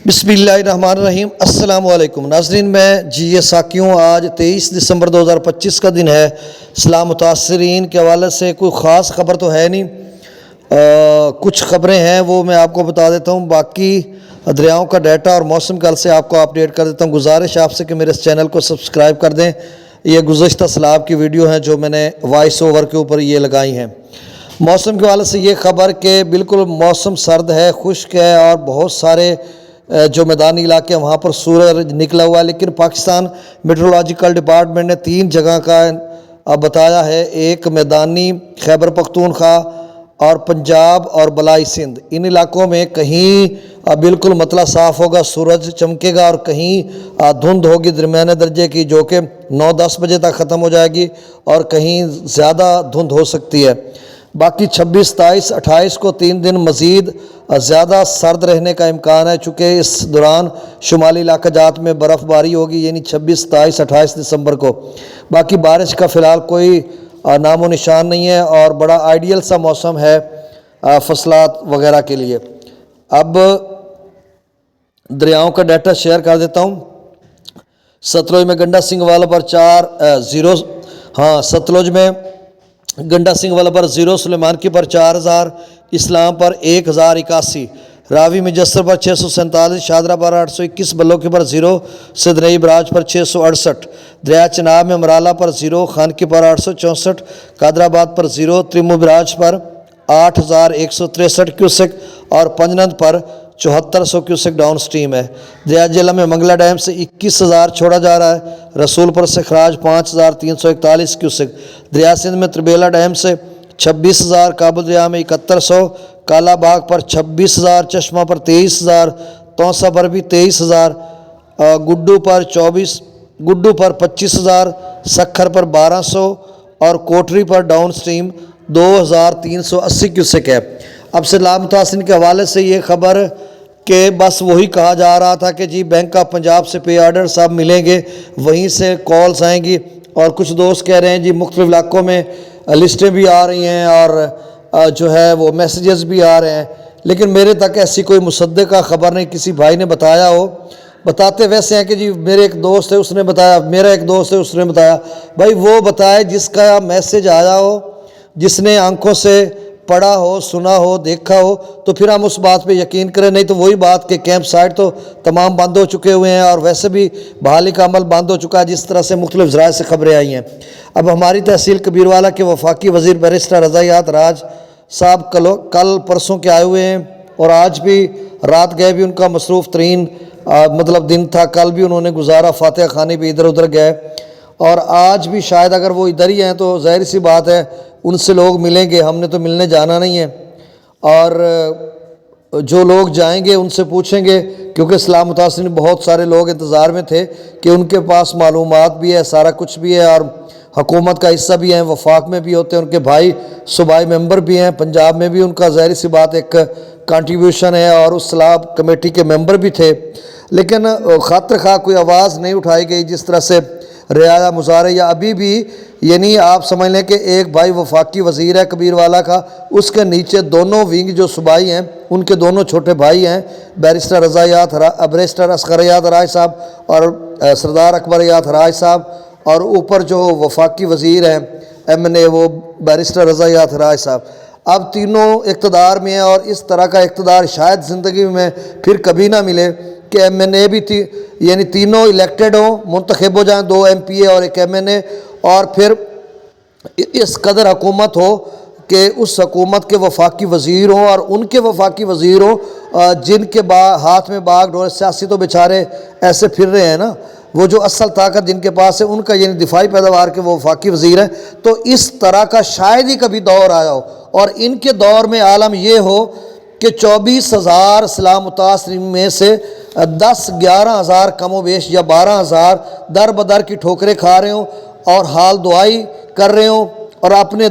بسم اللہ الرحمن الرحیم۔ السلام علیکم ناظرین، میں ساکیوں آج 23 دسمبر 2025 کا دن ہے۔ اسلام متاثرین کے حوالے سے کوئی خاص خبر تو ہے نہیں، کچھ خبریں ہیں وہ میں آپ کو بتا دیتا ہوں، باقی دریاؤں کا ڈیٹا اور موسم کے حال سے آپ کو اپڈیٹ کر دیتا ہوں۔ گزارش آپ سے کہ میرے اس چینل کو سبسکرائب کر دیں۔ یہ گزشتہ سیلاب کی ویڈیو ہیں جو میں نے وائس اوور کے اوپر یہ لگائی ہیں۔ موسم کے حوالے سے یہ خبر کہ بالکل موسم سرد ہے، خشک ہے، اور بہت سارے جو میدانی علاقے ہیں وہاں پر سورج نکلا ہوا ہے، لیکن پاکستان میٹرولوجیکل ڈپارٹمنٹ نے 3 جگہ کا بتایا ہے، ایک میدانی خیبر پختونخوا اور پنجاب اور بلائی سندھ، ان علاقوں میں کہیں بالکل مطلع صاف ہوگا، سورج چمکے گا، اور کہیں دھند ہوگی درمیانے درجے کی جو کہ 9-10 بجے تک ختم ہو جائے گی، اور کہیں زیادہ دھند ہو سکتی ہے۔ باقی 26، 27، 28 کو 3 دن مزید زیادہ سرد رہنے کا امکان ہے، چونکہ اس دوران شمالی علاقہ جات میں برف باری ہوگی، یعنی 26، 27، 28 دسمبر کو۔ باقی بارش کا فی الحال کوئی نام و نشان نہیں ہے، اور بڑا آئیڈیل سا موسم ہے فصلات وغیرہ کے لیے۔ اب دریاؤں کا ڈیٹا شیئر کر دیتا ہوں۔ ستلج میں گنڈا سنگھ والا پر 4-0، ستلج میں گنڈا سنگھ والا پر 0، سلیمان کی پر 4000، اسلام پر 1081، راوی مجسر پر 647، شادرہ پر 821، بلو کی پر 0، سدنئی براج پر 668، دریا چناب میں مرالہ پر 0، خان کی پر 864، قادر آباد پر 0، تریمو براج پر 8163 کیوسک، اور پنجنند پر 7400 کیوسک ڈاؤن سٹریم ہے۔ دریا جیلم میں منگلہ ڈیم سے 21000 چھوڑا جا رہا ہے، رسول پر سے خراج 5341 کیوسک، دریا سندھ میں تربیلا ڈیم سے 26000، کابل دریا میں 7100، کالا باغ پر 26000، چشمہ پر 23000، تونسہ پر بھی 23000، گڈو پر 24، گڈو پر 25000، سکھر پر 1200، اور کوٹری پر ڈاؤن سٹریم 2380 کیوسک ہے۔ اب سیلاب متاثرین کے حوالے سے یہ خبر کہ بس وہی کہا جا رہا تھا کہ جی بینک آف پنجاب سے پے آرڈر صاحب ملیں گے، وہیں سے کالز آئیں گی، اور کچھ دوست کہہ رہے ہیں جی مختلف علاقوں میں لسٹیں بھی آ رہی ہیں اور جو ہے وہ میسیجز بھی آ رہے ہیں، لیکن میرے تک ایسی کوئی مصدقہ خبر نہیں، کسی بھائی نے بتایا ہو، بتاتے ویسے ہیں کہ جی میرے ایک دوست ہے اس نے بتایا، میرا ایک دوست ہے اس نے بتایا، بھائی وہ بتائے جس کا میسیج آیا ہو، جس نے آنکھوں سے پڑھا ہو، سنا ہو، دیکھا ہو، تو پھر ہم اس بات پہ یقین کریں، نہیں تو وہی بات کہ کیمپ سائٹ تو تمام بند ہو چکے ہوئے ہیں، اور ویسے بھی بحالی کا عمل بند ہو چکا ہے، جس طرح سے مختلف ذرائع سے خبریں آئی ہیں۔ اب ہماری تحصیل کبیروالا کے وفاقی وزیر بیرسٹر رضا راج صاحب کل پرسوں کے آئے ہوئے ہیں، اور آج بھی رات گئے بھی ان کا مصروف ترین دن تھا، کل بھی انہوں نے گزارا، فاتحہ خانی بھی ادھر ادھر گئے، اور آج بھی شاید اگر وہ ادھر ہی ہیں تو ظاہر سی بات ہے ان سے لوگ ملیں گے، ہم نے تو ملنے جانا نہیں ہے، اور جو لوگ جائیں گے ان سے پوچھیں گے، کیونکہ اسلام متاثرین بہت سارے لوگ انتظار میں تھے کہ ان کے پاس معلومات بھی ہے، سارا کچھ بھی ہے، اور حکومت کا حصہ بھی ہیں، وفاق میں بھی ہوتے ہیں، ان کے بھائی صوبائی ممبر بھی ہیں، پنجاب میں بھی ان کا ظاہر سی بات ایک کنٹریبیوشن ہے، اور اس سیلاب کمیٹی کے ممبر بھی تھے، لیکن خاطر خواہ کوئی آواز نہیں اٹھائی گئی، جس طرح سے رعایا مظاہرے یا ابھی بھی، یعنی آپ سمجھ لیں کہ ایک بھائی وفاقی وزیر ہے کبیروالا کا، اس کے نیچے دونوں ونگ جو صوبائی ہیں ان کے دونوں چھوٹے بھائی ہیں، بیرسٹر بیرسٹر اصغر حیات راج صاحب اور سردار اکبر حیات راج صاحب، اور اوپر جو وفاقی وزیر ہیں MNA وہ بیرسٹر رضا حیات راج صاحب۔ اب تینوں اقتدار میں ہیں، اور اس طرح کا اقتدار شاید زندگی میں پھر کبھی نہ ملے کہ MNA بھی یعنی تینوں الیکٹڈ ہوں، منتخب ہو جائیں، 2 MP اور 1 MNA، اور پھر اس قدر حکومت ہو کہ اس حکومت کے وفاقی وزیر ہوں، اور ان کے وفاقی وزیر ہوں جن کے ہاتھ میں باغ ڈور، سیاسی تو بیچارے ایسے پھر رہے ہیں نا، وہ جو اصل طاقت جن کے پاس ہے ان کا یعنی دفاعی پیداوار کے وہ وفاقی وزیر ہیں، تو اس طرح کا شاید ہی کبھی دور آیا ہو، اور ان کے دور میں عالم یہ ہو کہ 24000 اسلام متاثرین میں سے 10-11 کم و بیش یا 12,000 در بدر کی ٹھوکریں کھا رہے ہوں، اور حال دعائی کر رہے ہوں، اور اپنے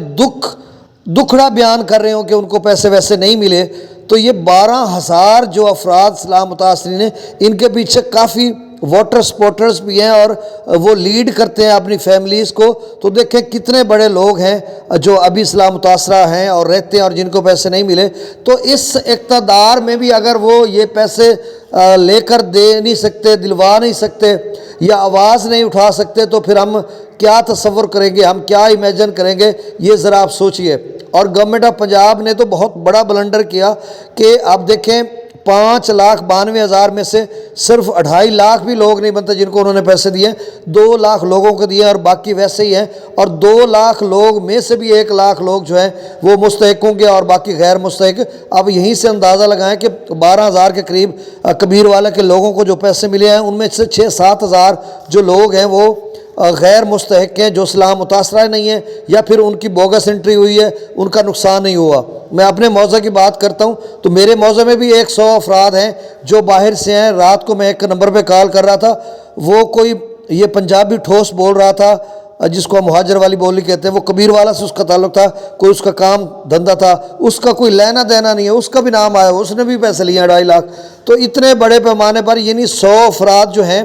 دکھڑا بیان کر رہے ہوں کہ ان کو پیسے ویسے نہیں ملے، تو یہ 12,000 جو افراد اسلام متاثرین ہیں ان کے پیچھے کافی واٹر سپورٹرز بھی ہیں اور وہ لیڈ کرتے ہیں اپنی فیملیز کو. تو دیکھیں کتنے بڑے لوگ ہیں جو ابھی اسلام متاثرہ ہیں اور رہتے ہیں اور جن کو پیسے نہیں ملے. تو اس اقتدار میں بھی اگر وہ یہ پیسے لے کر دے نہیں سکتے, دلوا نہیں سکتے یا آواز نہیں اٹھا سکتے, تو پھر ہم کیا تصور کریں گے, ہم کیا امیجن کریں گے, یہ ذرا آپ سوچئے. اور گورنمنٹ آف پنجاب نے تو بہت بڑا بلنڈر کیا کہ آپ دیکھیں 5,92,000 میں سے صرف 2.5 لاکھ بھی لوگ نہیں بنتے جن کو انہوں نے پیسے دیے. 2 لاکھ لوگوں کو دیے اور باقی ویسے ہی ہیں. اور 2 لاکھ لوگ میں سے بھی 1 لاکھ لوگ جو ہیں وہ مستحق ہوں گے اور باقی غیر مستحق. اب یہیں سے اندازہ لگائیں کہ 12,000 کے قریب کبیر والا کے لوگوں کو جو پیسے ملے ہیں ان میں سے 6-7 ہزار جو لوگ ہیں وہ غیر مستحق ہیں, جو اسلام متاثرہ نہیں ہیں یا پھر ان کی بوگس انٹری ہوئی ہے, ان کا نقصان نہیں ہوا. میں اپنے موضوع کی بات کرتا ہوں تو میرے موضوع میں بھی 100 افراد ہیں جو باہر سے ہیں. رات کو میں ایک نمبر پہ کال کر رہا تھا, وہ کوئی یہ پنجابی ٹھوس بول رہا تھا جس کو مہاجر والی بولی کہتے ہیں, وہ کبیر والا سے اس کا تعلق تھا, کوئی اس کا کام دھندا تھا, اس کا کوئی لینا دینا نہیں ہے, اس کا بھی نام آیا, اس نے بھی پیسے لیے 2.5 لاکھ. تو اتنے بڑے پیمانے پر یعنی 100 افراد جو ہیں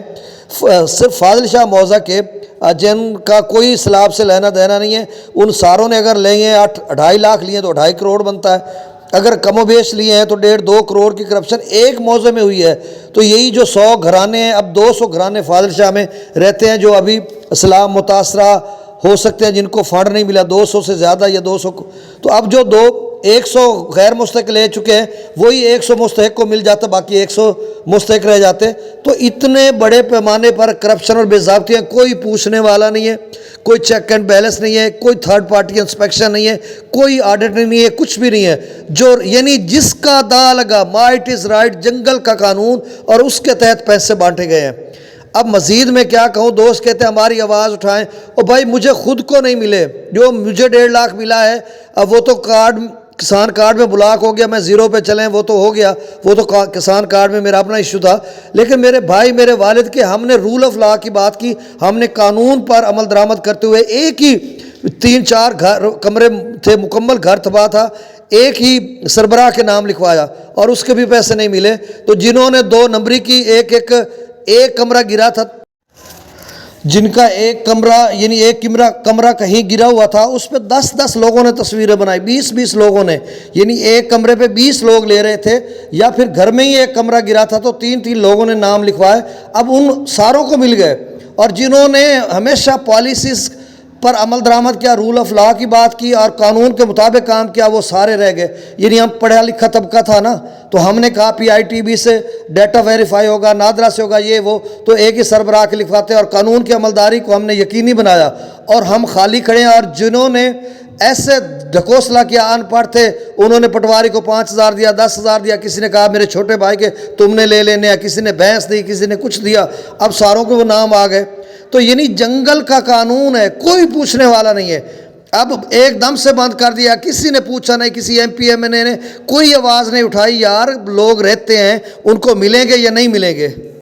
صرف فاضل شاہ موضع کے جن کا کوئی اسلام سے لینا دینا نہیں ہے, ان ساروں نے اگر لیے ہیں 2.5 لاکھ لیے تو 2.5 کروڑ بنتا ہے. اگر کم و بیش لیے ہیں تو 1.5-2 کروڑ کی کرپشن ایک موضوع میں ہوئی ہے. تو یہی جو 100 گھرانے ہیں, اب 200 گھرانے فاضل شاہ میں رہتے ہیں جو ابھی اسلام متاثرہ ہو سکتے ہیں, جن کو فنڈ نہیں ملا 200 سے زیادہ یا 200. تو اب جو 100 غیر مستحق لے چکے ہیں وہی 100 مستحق کو مل جاتا, باقی 100 مستحق رہ جاتے. تو اتنے بڑے پیمانے پر کرپشن اور بے ضابطیاں, کوئی پوچھنے والا نہیں ہے, کوئی چیک اینڈ بیلنس نہیں ہے, کوئی تھرڈ پارٹی انسپیکشن نہیں ہے, کوئی آڈٹ نہیں ہے, کچھ بھی نہیں ہے. جو یعنی جس کا دا لگا مائٹ از رائٹ, جنگل کا قانون, اور اس کے تحت پیسے بانٹے گئے ہیں. اب مزید میں کیا کہوں, دوست کہتے ہیں ہماری آواز اٹھائیں. اور بھائی مجھے خود کو نہیں ملے, جو مجھے 1.5 لاکھ ملا ہے اب وہ تو کسان کارڈ میں بلاک ہو گیا, میں زیرو پہ چلیں وہ تو ہو گیا, وہ تو کسان کارڈ میں میرا اپنا ایشو تھا. لیکن میرے بھائی میرے والد کے, ہم نے رول آف لا کی بات کی, ہم نے قانون پر عمل درآمد کرتے ہوئے ایک ہی 3-4 کمرے تھے, مکمل گھر تباہ تھا, ایک ہی سربراہ کے نام لکھوایا اور اس کے بھی پیسے نہیں ملے. تو جنہوں نے 2 نمبری کی ایک کمرہ گرا تھا, جن کا ایک کمرہ یعنی ایک کمرہ کہیں گرا ہوا تھا, اس پہ 10 لوگوں نے تصویریں بنائی, 20 لوگوں نے, یعنی ایک کمرے پہ 20 لوگ لے رہے تھے. یا پھر گھر میں ہی ایک کمرہ گرا تھا تو 3 لوگوں نے نام لکھوائے. اب ان ساروں کو مل گئے. اور جنہوں نے ہمیشہ پالیسیز پر عمل درآمد کیا, رول آف لا کی بات کی اور قانون کے مطابق کام کیا, وہ سارے رہ گئے. یعنی ہم پڑھا لکھا طبقہ تھا نا, تو ہم نے کہا PITB سے ڈیٹا ویریفائی ہوگا, نادرا سے ہوگا, یہ وہ, تو ایک ہی سربراہ کے لکھواتے, اور قانون کی عملداری کو ہم نے یقینی بنایا اور ہم خالی کھڑے ہیں. اور جنہوں نے ایسے ڈھکوسلا کیا, ان پڑھ تھے, انہوں نے پٹواری کو 5,000 دیا, 10,000 دیا, کسی نے کہا میرے چھوٹے بھائی کے تم نے لے لینے ہیں, کسی نے بھینس دی, کسی نے کچھ دیا. اب ساروں کو وہ نام آ گئے. تو یعنی جنگل کا قانون ہے, کوئی پوچھنے والا نہیں ہے. اب ایک دم سے بند کر دیا, کسی نے پوچھا نہیں, کسی MP MNA نے کوئی آواز نہیں اٹھائی. یار لوگ رہتے ہیں, ان کو ملیں گے یا نہیں ملیں گے؟